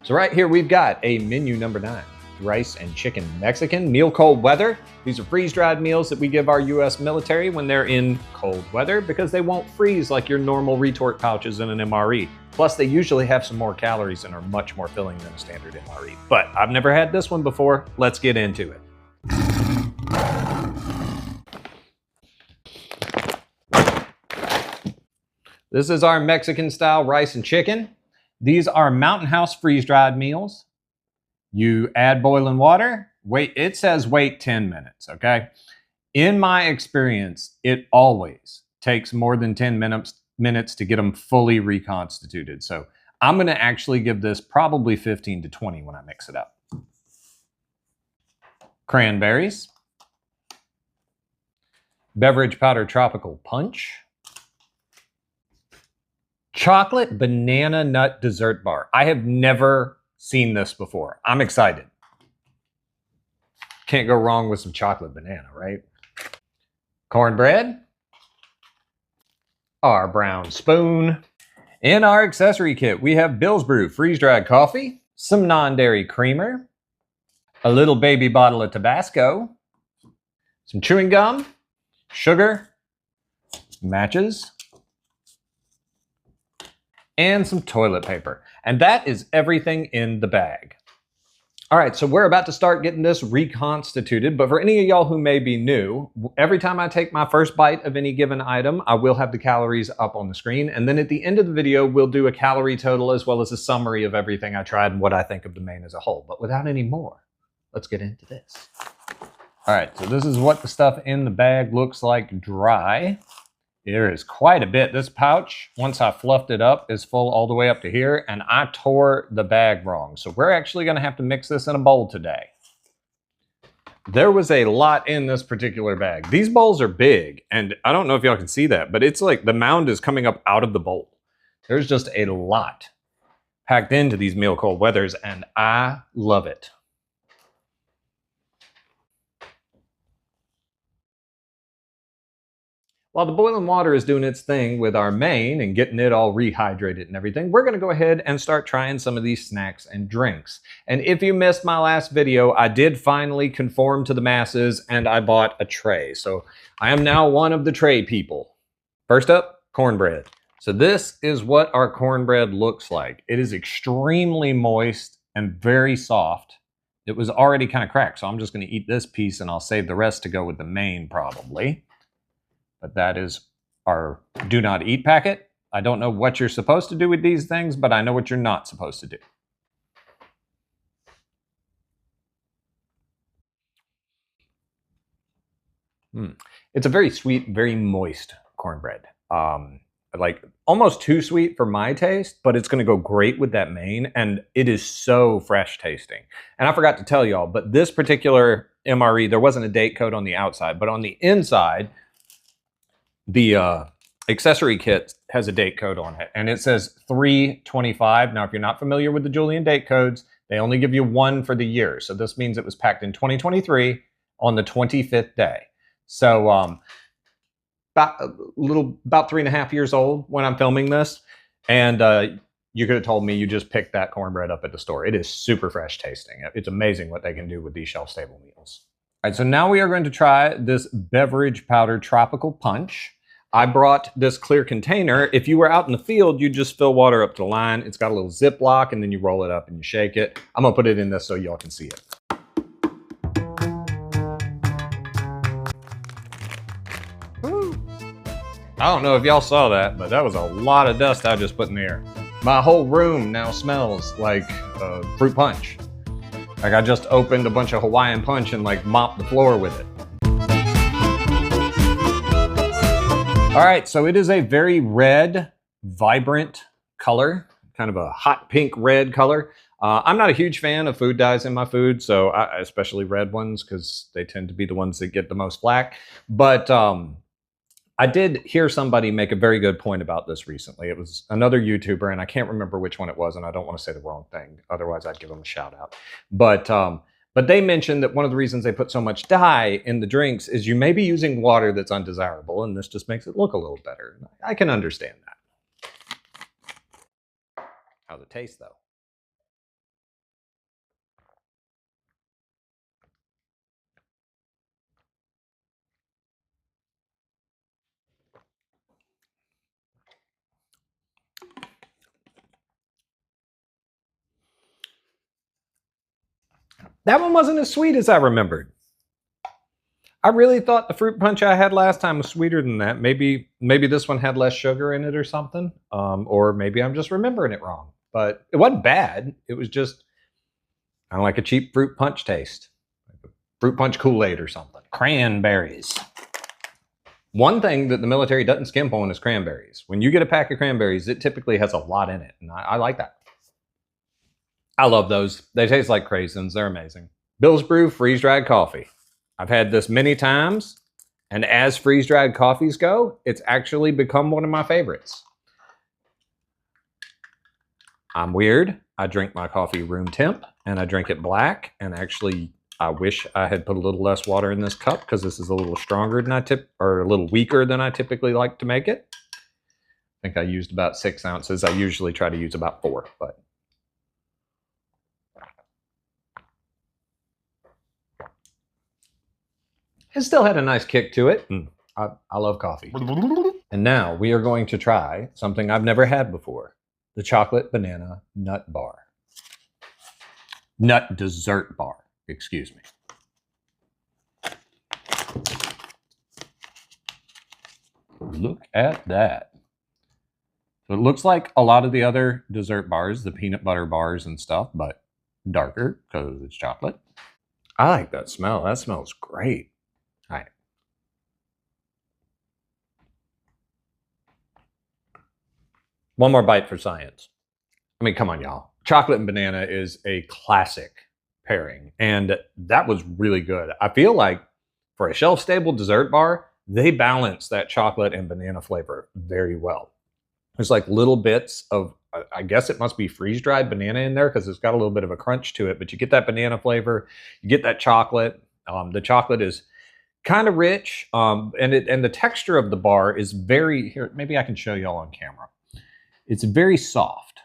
So right here we've got a menu number 9, rice and chicken Mexican, meal cold weather. These are freeze-dried meals that we give our US military when they're in cold weather because they won't freeze like your normal retort pouches in an MRE. Plus they usually have some more calories and are much more filling than a standard MRE. But I've never had this one before. Let's get into it. This is our Mexican style rice and chicken. These are Mountain House freeze-dried meals. You add boiling water, it says wait 10 minutes, okay? In my experience, it always takes more than 10 minutes to get them fully reconstituted. So I'm gonna actually give this probably 15 to 20 when I mix it up. Cranberries. Beverage powder tropical punch. Chocolate banana nut dessert bar. I have never seen this before. I'm excited. Can't go wrong with some chocolate banana, right? Cornbread. Our brown spoon. In our accessory kit, we have Bill's Brew freeze-dried coffee, some non-dairy creamer, a little baby bottle of Tabasco, some chewing gum, sugar, matches, and some toilet paper. And that is everything in the bag. All right, so we're about to start getting this reconstituted, but for any of y'all who may be new, every time I take my first bite of any given item, I will have the calories up on the screen, and then at the end of the video, we'll do a calorie total as well as a summary of everything I tried and what I think of the main as a whole. But without any more, let's get into this. All right, so this is what the stuff in the bag looks like dry. There is quite a bit. This pouch, once I fluffed it up, is full all the way up to here, and I tore the bag wrong. So we're actually gonna have to mix this in a bowl today. There was a lot in this particular bag. These bowls are big, and I don't know if y'all can see that, but it's like the mound is coming up out of the bowl. There's just a lot packed into these meal cold weathers, and I love it. While the boiling water is doing its thing with our main and getting it all rehydrated and everything, we're gonna go ahead and start trying some of these snacks and drinks. And if you missed my last video, I did finally conform to the masses and I bought a tray. So I am now one of the tray people. First up, cornbread. So this is what our cornbread looks like. It is extremely moist and very soft. It was already kind of cracked, so I'm just gonna eat this piece and I'll save the rest to go with the main probably. But that is our do not eat packet. I don't know what you're supposed to do with these things, but I know what you're not supposed to do. It's a very sweet, very moist cornbread. Like almost too sweet for my taste, but it's gonna go great with that main, and it is so fresh tasting. And I forgot to tell y'all, but this particular MRE, there wasn't a date code on the outside, but on the inside, the accessory kit has a date code on it, and it says 3/25. Now, if you're not familiar with the Julian date codes, they only give you one for the year. So this means it was packed in 2023 on the 25th day. So about 3.5 years old when I'm filming this. And you could have told me you just picked that cornbread up at the store. It is super fresh tasting. It's amazing what they can do with these shelf-stable meals. All right, so now we are going to try this beverage powder tropical punch. I brought this clear container. If you were out in the field, you just fill water up to the line. It's got a little Ziploc, and then you roll it up and you shake it. I'm gonna put it in this so y'all can see it. Woo. I don't know if y'all saw that, but that was a lot of dust I just put in the air. My whole room now smells like fruit punch. Like I just opened a bunch of Hawaiian punch and like mopped the floor with it. All right, so it is a very red, vibrant color, kind of a hot pink red color. I'm not a huge fan of food dyes in my food, so especially red ones, because they tend to be the ones that get the most flack. But I did hear somebody make a very good point about this recently. It was another YouTuber, and I can't remember which one it was, and I don't want to say the wrong thing. Otherwise, I'd give them a shout out. But they mentioned that one of the reasons they put so much dye in the drinks is you may be using water that's undesirable, and this just makes it look a little better. I can understand that. How's it taste, though? That one wasn't as sweet as I remembered. I really thought the fruit punch I had last time was sweeter than that. Maybe this one had less sugar in it or something. Or maybe I'm just remembering it wrong. But it wasn't bad. It was just kind of like a cheap fruit punch taste. Like fruit punch Kool-Aid or something. Cranberries. One thing that the military doesn't skimp on is cranberries. When you get a pack of cranberries, it typically has a lot in it. And I like that. I love those. They taste like craisins. They're amazing. Bill's Brew freeze-dried coffee. I've had this many times, and as freeze-dried coffees go, it's actually become one of my favorites. I'm weird. I drink my coffee room temp, and I drink it black, and actually, I wish I had put a little less water in this cup because this is a little stronger than or a little weaker than I typically like to make it. I think I used about 6 ounces. I usually try to use about 4, but it still had a nice kick to it. I love coffee. And now we are going to try something I've never had before. The chocolate banana nut bar. Nut dessert bar, excuse me. Look at that. So it looks like a lot of the other dessert bars, the peanut butter bars and stuff, but darker because it's chocolate. I like that smell. That smells great. All right. One more bite for science. I mean, come on, y'all. Chocolate and banana is a classic pairing, and that was really good. I feel like for a shelf-stable dessert bar, they balance that chocolate and banana flavor very well. There's like little bits of, I guess it must be freeze-dried banana in there because it's got a little bit of a crunch to it, but you get that banana flavor, you get that chocolate. The chocolate is kind of rich, and the texture of the bar is very, here, maybe I can show y'all on camera. It's very soft.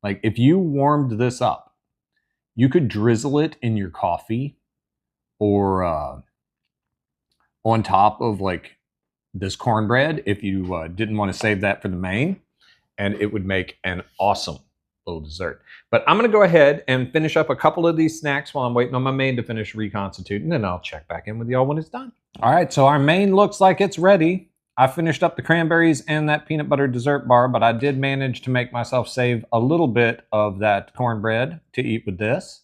Like if you warmed this up, you could drizzle it in your coffee or on top of like this cornbread if you didn't want to save that for the main, and it would make an awesome little dessert. But I'm going to go ahead and finish up a couple of these snacks while I'm waiting on my main to finish reconstituting, and I'll check back in with y'all when it's done. All right, so our main looks like it's ready. I finished up the cranberries and that peanut butter dessert bar, but I did manage to make myself save a little bit of that cornbread to eat with this.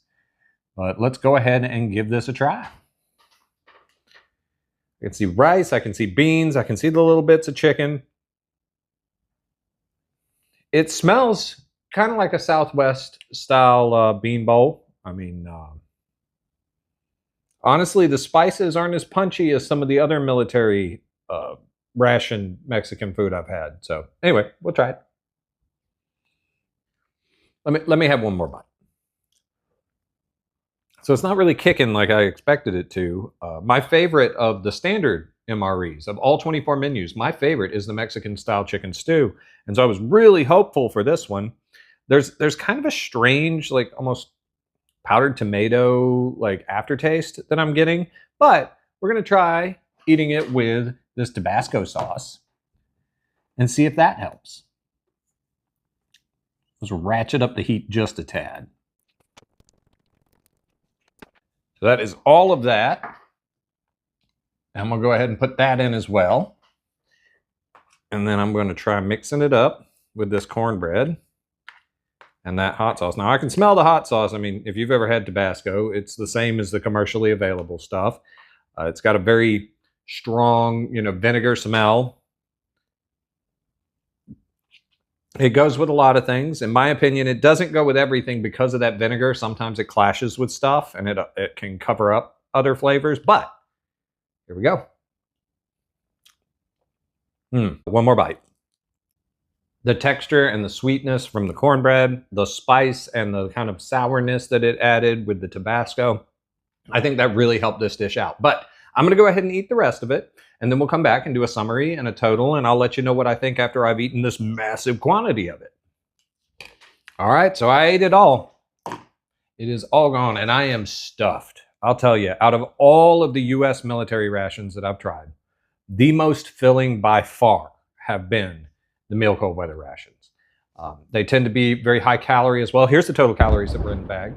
But let's go ahead and give this a try. I can see rice, I can see beans, I can see the little bits of chicken. It smells kind of like a Southwest style bean bowl. I mean, honestly, the spices aren't as punchy as some of the other military ration Mexican food I've had. So anyway, we'll try it. Let me have one more bite. So it's not really kicking like I expected it to. My favorite of the standard MREs, of all 24 menus, my favorite is the Mexican style chicken stew. And so I was really hopeful for this one. There's kind of a strange, like almost powdered tomato like aftertaste that I'm getting, but we're gonna try eating it with this Tabasco sauce and see if that helps. Let's ratchet up the heat just a tad. So that is all of that. And we'll go ahead and put that in as well. And then I'm going to try mixing it up with this cornbread and that hot sauce. Now I can smell the hot sauce. I mean, if you've ever had Tabasco, it's the same as the commercially available stuff. It's got a very strong, vinegar smell. It goes with a lot of things. In my opinion, it doesn't go with everything because of that vinegar. Sometimes it clashes with stuff and it can cover up other flavors, but here we go. One more bite. The texture and the sweetness from the cornbread, the spice and the kind of sourness that it added with the Tabasco, I think that really helped this dish out. But I'm going to go ahead and eat the rest of it, and then we'll come back and do a summary and a total, and I'll let you know what I think after I've eaten this massive quantity of it. All right, so I ate it all. It is all gone, and I am stuffed. I'll tell you, out of all of the U.S. military rations that I've tried, the most filling by far have been the meal cold weather rations. They tend to be very high calorie as well. Here's the total calories that were in the bag.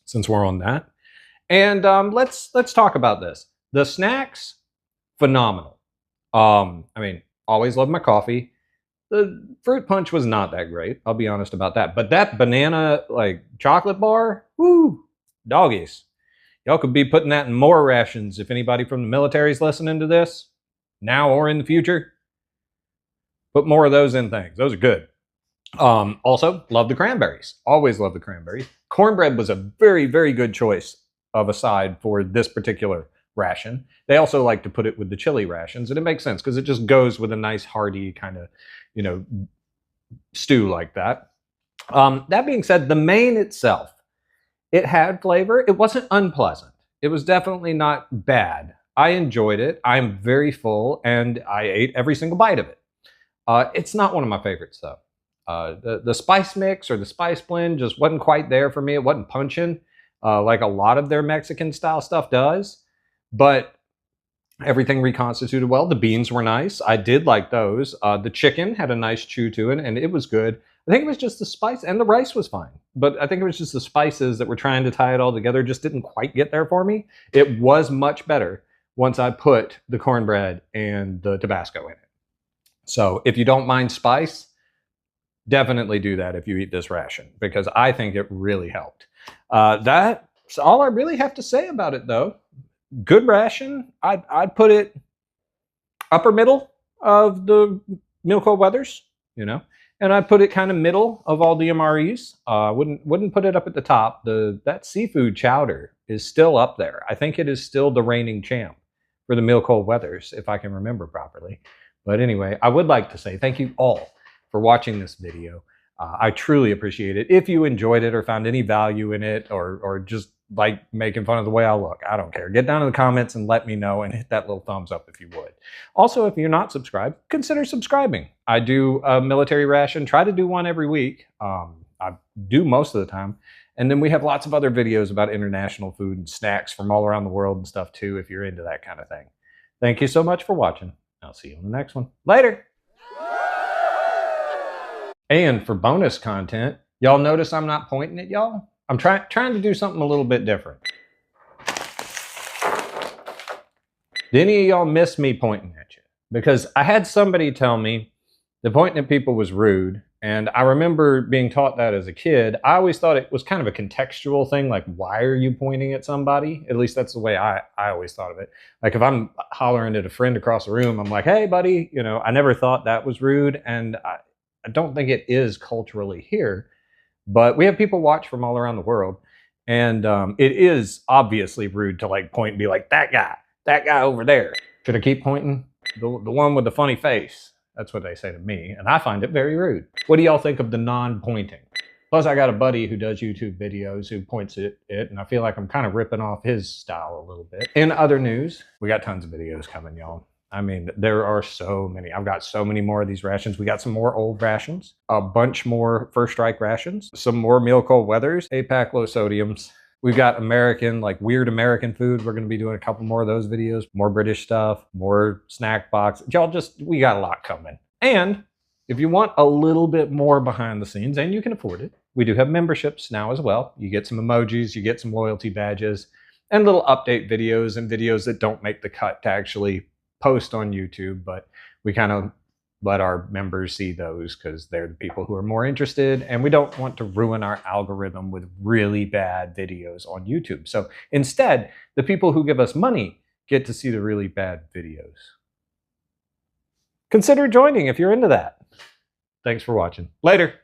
since we're on that. And let's talk about this. The snacks, phenomenal. I mean, always love my coffee. The fruit punch was not that great. I'll be honest about that. But that banana like chocolate bar, woo, doggies. Y'all could be putting that in more rations if anybody from the military is listening to this, now or in the future. Put more of those in things. Those are good. Also, love the cranberries. Always love the cranberries. Cornbread was a very, very good choice of a side for this particular ration. They also like to put it with the chili rations, and it makes sense because it just goes with a nice hearty kind of, stew like that. That being said, the main itself, it had flavor. It wasn't unpleasant. It was definitely not bad. I enjoyed it. I'm very full, and I ate every single bite of it. It's not one of my favorites, though. The spice mix or the spice blend just wasn't quite there for me. It wasn't punching like a lot of their Mexican style stuff does, but everything reconstituted well. The beans were nice. I did like those. The chicken had a nice chew to it, and it was good. I think it was just the spice, and the rice was fine. But I think it was just the spices that were trying to tie it all together just didn't quite get there for me. It was much better once I put the cornbread and the Tabasco in it. So if you don't mind spice, definitely do that if you eat this ration, because I think it really helped. That's all I really have to say about it, though. Good ration. I'd put it upper middle of the meal cold weathers, and I'd put it kind of middle of all the MREs. Wouldn't put it up at the top. That seafood chowder is still up there. I think it is still the reigning champ for the meal cold weathers, if I can remember properly. But anyway, I would like to say thank you all for watching this video. I truly appreciate it. If you enjoyed it or found any value in it, or just like making fun of the way I look, I don't care. Get down in the comments and let me know, and hit that little thumbs up if you would. Also, if you're not subscribed, consider subscribing. I do a military ration, try to do one every week. I do most of the time. And then we have lots of other videos about international food and snacks from all around the world and stuff too, if you're into that kind of thing. Thank you so much for watching. I'll see you on the next one. Later! And for bonus content, y'all notice I'm not pointing at y'all? I'm trying to do something a little bit different. Did any of y'all miss me pointing at you? Because I had somebody tell me that pointing at people was rude, and I remember being taught that as a kid. I always thought it was kind of a contextual thing, like, why are you pointing at somebody? At least that's the way I always thought of it. Like, if I'm hollering at a friend across the room, I'm like, hey, buddy, I never thought that was rude, and I don't think it is culturally here, but we have people watch from all around the world, and it is obviously rude to like point and be like, that guy over there. Should I keep pointing? The one with the funny face. That's what they say to me, and I find it very rude. What do y'all think of the non-pointing? Plus, I got a buddy who does YouTube videos who points at it, and I feel like I'm kind of ripping off his style a little bit. In other news, we got tons of videos coming, y'all. I mean, there are so many. I've got so many more of these rations. We got some more old rations, a bunch more First Strike rations, some more meal cold weathers, APAC low sodiums. We've got American, like weird American food. We're going to be doing a couple more of those videos, more British stuff, more snack box. Y'all we got a lot coming. And if you want a little bit more behind the scenes, and you can afford it, we do have memberships now as well. You get some emojis, you get some loyalty badges, and little update videos and videos that don't make the cut to actually post on YouTube, but we kind of let our members see those because they're the people who are more interested, and we don't want to ruin our algorithm with really bad videos on YouTube. So instead, the people who give us money get to see the really bad videos. Consider joining if you're into that. Thanks for watching. Later.